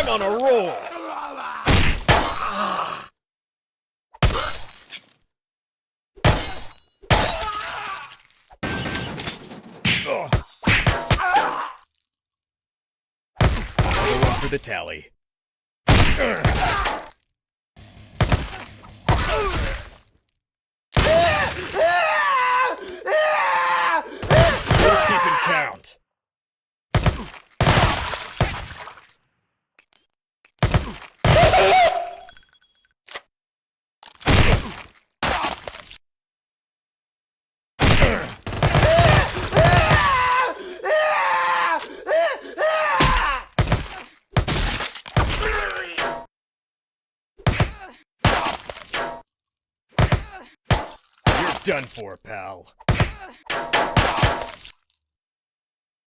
I'm on a roll! Another one for the tally. Just keeping count. You're done for, pal.